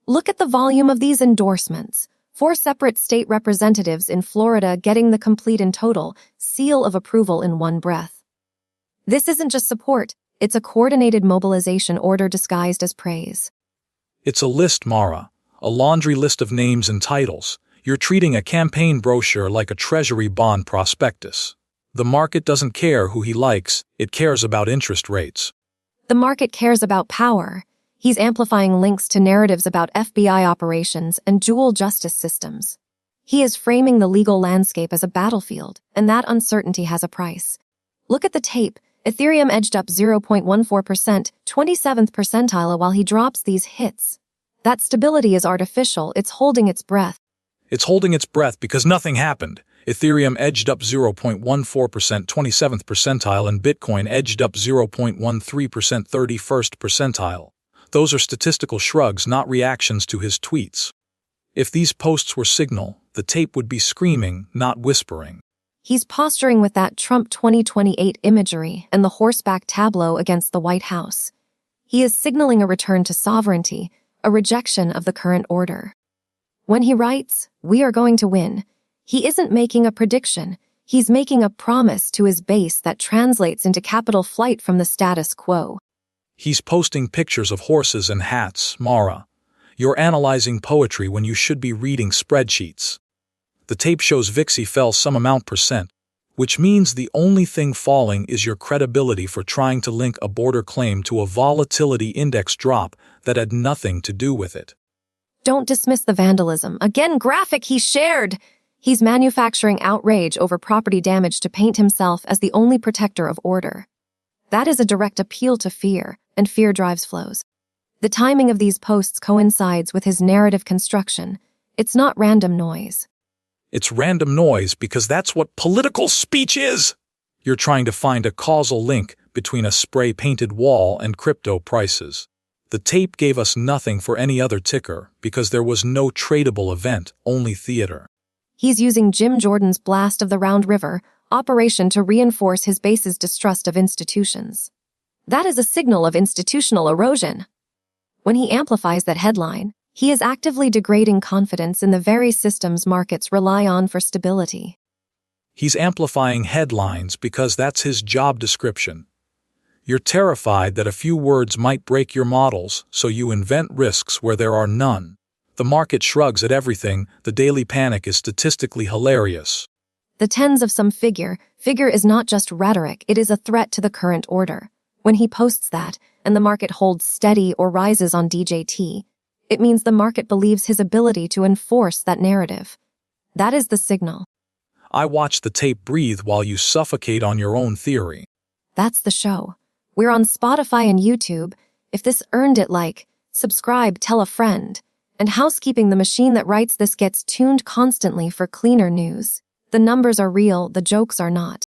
Look at the volume of these endorsements. 4 separate state representatives in Florida getting the complete and total seal of approval in one breath. This isn't just support, it's a coordinated mobilization order disguised as praise. It's a list, Mara. A laundry list of names and titles. You're treating a campaign brochure like a treasury bond prospectus. The market doesn't care who he likes, it cares about interest rates. The market cares about power. He's amplifying links to narratives about FBI operations and dual justice systems. He is framing the legal landscape as a battlefield, and that uncertainty has a price. Look at the tape. Ethereum edged up 0.14%, 27th percentile while he drops these hits. That stability is artificial, it's holding its breath. It's holding its breath because nothing happened. Ethereum edged up 0.14%, 27th percentile, and Bitcoin edged up 0.13%, 31st percentile. Those are statistical shrugs, not reactions to his tweets. If these posts were signal, the tape would be screaming, not whispering. He's posturing with that Trump 2028 imagery and the horseback tableau against the White House. He is signaling a return to sovereignty, a rejection of the current order. When he writes, "We are going to win," he isn't making a prediction. He's making a promise to his base that translates into capital flight from the status quo. He's posting pictures of horses and hats, Mara. You're analyzing poetry when you should be reading spreadsheets. The tape shows VIXI fell some amount %, which means the only thing falling is your credibility for trying to link a border claim to a volatility index drop that had nothing to do with it. Don't dismiss the vandalism. Again, graphic he shared. He's manufacturing outrage over property damage to paint himself as the only protector of order. That is a direct appeal to fear, and fear drives flows. The timing of these posts coincides with his narrative construction. It's not random noise. It's random noise because that's what political speech is. You're trying to find a causal link between a spray-painted wall and crypto prices. The tape gave us nothing for any other ticker because there was no tradable event, only theater. He's using Jim Jordan's Blast of the Round River operation to reinforce his base's distrust of institutions. That is a signal of institutional erosion. When he amplifies that headline, he is actively degrading confidence in the very systems markets rely on for stability. He's amplifying headlines because that's his job description. You're terrified that a few words might break your models, so you invent risks where there are none. The market shrugs at everything. The daily panic is statistically hilarious. The tens of some figure is not just rhetoric, it is a threat to the current order. When he posts that, and the market holds steady or rises on DJT, it means the market believes his ability to enforce that narrative. That is the signal. I watch the tape breathe while you suffocate on your own theory. That's the show. We're on Spotify and YouTube. If this earned it, like, subscribe, tell a friend. And housekeeping, the machine that writes this gets tuned constantly for cleaner news. The numbers are real, the jokes are not.